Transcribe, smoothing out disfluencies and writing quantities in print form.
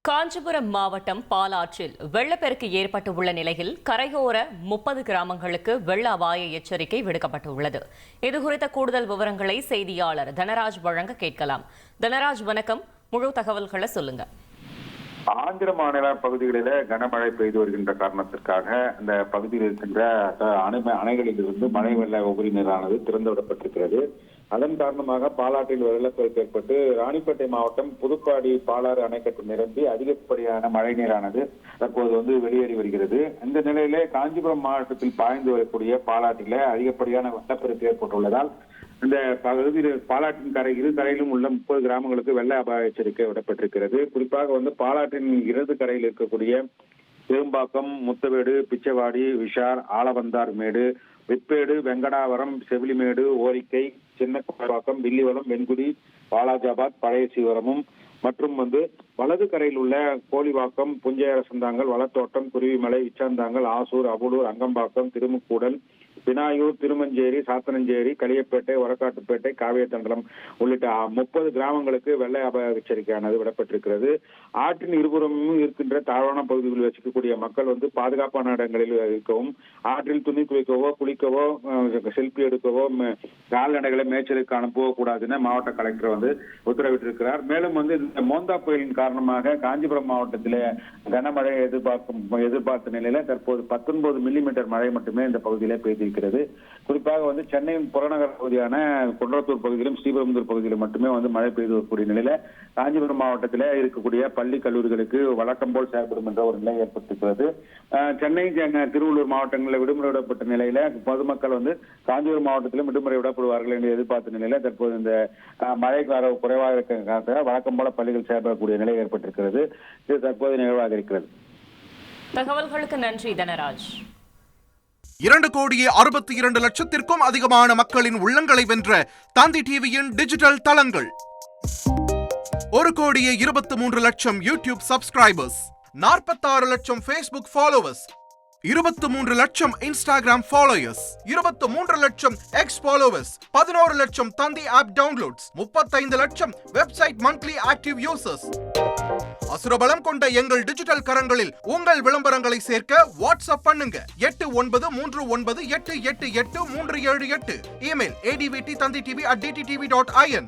காஞ்சிபுரம் மாவட்டம் பாலாற்றில் வெள்ளப்பெருக்கு ஏற்பட்டுள்ள நிலையில் கரையோர 30 கிராமங்களுக்கு வெள்ள அபாய எச்சரிக்கை விடுக்கப்பட்டுள்ளது. இதுகுறித்த கூடுதல் விவரங்களை செய்தியாளர் தனராஜ் வழங்க கேட்கலாம். தனராஜ், வணக்கம். முழு தகவல்களை சொல்லுங்க. ஆந்திர மாநில பகுதிகளில கனமழை பெய்து வருகின்ற காரணத்திற்காக அந்த பகுதியில் இருக்கின்ற அணைகளிலிருந்து மழை வெள்ள உபரி நீரானது திறந்துவிடப்பட்டிருக்கிறது. அதன் காரணமாக பாலாற்றில் வெள்ளப்பெருக்கு ஏற்பட்டு ராணிப்பேட்டை மாவட்டம் புதுப்பாடி பாலாறு அணைக்கட்டு நிரம்பி அதிகப்படியான மழை நீரானது தற்போது வெளியேறி வருகிறது. இந்த நிலையிலே காஞ்சிபுரம் மாவட்டத்தில் பாய்ந்து வரக்கூடிய பாலாற்றில அதிகப்படியான வெள்ளப்பெருக்கு ஏற்பட்டுள்ளதால் இந்த பகுதியில் பாலாற்றின் இரு கரையிலும் உள்ள 30 கிராமங்களுக்கு வெள்ள அபாய எச்சரிக்கை விடப்பட்டிருக்கிறது. குறிப்பாக பாலாற்றின் இடது கரையில் இருக்கக்கூடிய பெரும்பாக்கம், முத்தவேடு, பிச்சைவாடி, விஷார், ஆலவந்தார் மேடு, வெப்பேடு, வெங்கடாவரம், செவிலிமேடு, ஓரிக்கை, சின்னப்பாக்கம், வில்லிவளம், வெண்குடி, வாலாஜாபாத், பழைய சீவரமும் மற்றும் வலது கரையில் உள்ள கோழிவாக்கம், புஞ்சையரசந்தாங்கல், வளத்தோட்டம், குருவிமலை, இச்சாந்தாங்கல், ஆசூர், அபுலூர், அங்கம்பாக்கம், திருமுக்கூடல், வினாயூர், திருமஞ்சேரி, சாத்தனஞ்சேரி, களியப்பேட்டை, வரக்காட்டுப்பேட்டை, காவியத்தண்டலம் உள்ளிட்ட 30 கிராமங்களுக்கு வெள்ள அபாய எச்சரிக்கையானது விடப்பட்டிருக்கிறது. ஆற்றின் இருபுறமும் இருக்கின்ற தாழ்வான பகுதிகளில் வசிக்கக்கூடிய மக்கள் பாதுகாப்பான இடங்களில் இருக்கவும், ஆற்றில் துணி குளிக்கவோ, குளிக்கவோ, செல்பி எடுக்கவோ, கால்நடைகளை மேய்ச்சலுக்கு அனுப்பவோ கூடாதுன்னு மாவட்ட கலெக்டர் உத்தரவிட்டிருக்கிறார். மேலும் இந்த மோந்தா புயலின் காரணமாக காஞ்சிபுரம் மாவட்டத்திலே கனமழை எதிர்பார்த்த நிலையில தற்போது 19 மில்லிமீட்டர் மழை மட்டுமே இந்த பகுதியிலே பெய்திருக்கிறது. குறிப்பாக சென்னையின் புறநகர் பகுதியான குன்றத்தூர் பகுதியிலும் ஸ்ரீபெரும்புதூர் பகுதியிலும் மட்டுமே மழை பெய்து வரக்கூடிய நிலையில காஞ்சிபுரம் மாவட்டத்திலே இருக்கக்கூடிய பள்ளி கல்லூரிகளுக்கு வழக்கம் போல் செயல்படும் என்ற ஒரு நிலை ஏற்பட்டிருக்கிறது. சென்னை, திருவள்ளூர் மாவட்டங்களில் விடுமுறை விடப்பட்ட நிலையில பொதுமக்கள் காஞ்சிபுரம் மாவட்டத்திலும் விடுமுறை விடப்படுவார்கள் என்று எதிர்பார்த்த நிலையில தற்போது இந்த மழை குறைவாக இருக்க வழக்கம் போல பள்ளிகள் செயல்படக்கூடிய நிலை ஏற்பட்டிருக்கிறது. இது தற்போது நிகழ்வாக இருக்கிறது. தகவல்களுக்கு நன்றி தனராஜ். 2,62,00,000 அதிகமான மக்களின் உள்ளங்களை வென்ற தந்தி டிவியின் டிஜிட்டல் தளங்கள். 1,23,00,000 யூடியூப் சப்ஸ்கிரைபர்ஸ், 46 லட்சம் ஃபேஸ்புக் ஃபாலோவர்ஸ், 23 லட்சம் இன்ஸ்டாகிராம் ஃபாலோயர்ஸ், 23 லட்சம் எக்ஸ் ஃபாலோவர்ஸ், 11 லட்சம் தந்தி ஆப் டவுன்லோட்ஸ், 35 லட்சம் வெப்சைட் மந்த்லி ஆக்டிவ் யூசர்ஸ். அசுரபலம் கொண்ட எங்கள் டிஜிட்டல் கரங்களில் உங்கள் விளம்பரங்களை சேர்க்க வாட்ஸ்அப் பண்ணுங்க. 8939888378. Email advttanditv@dttv.in.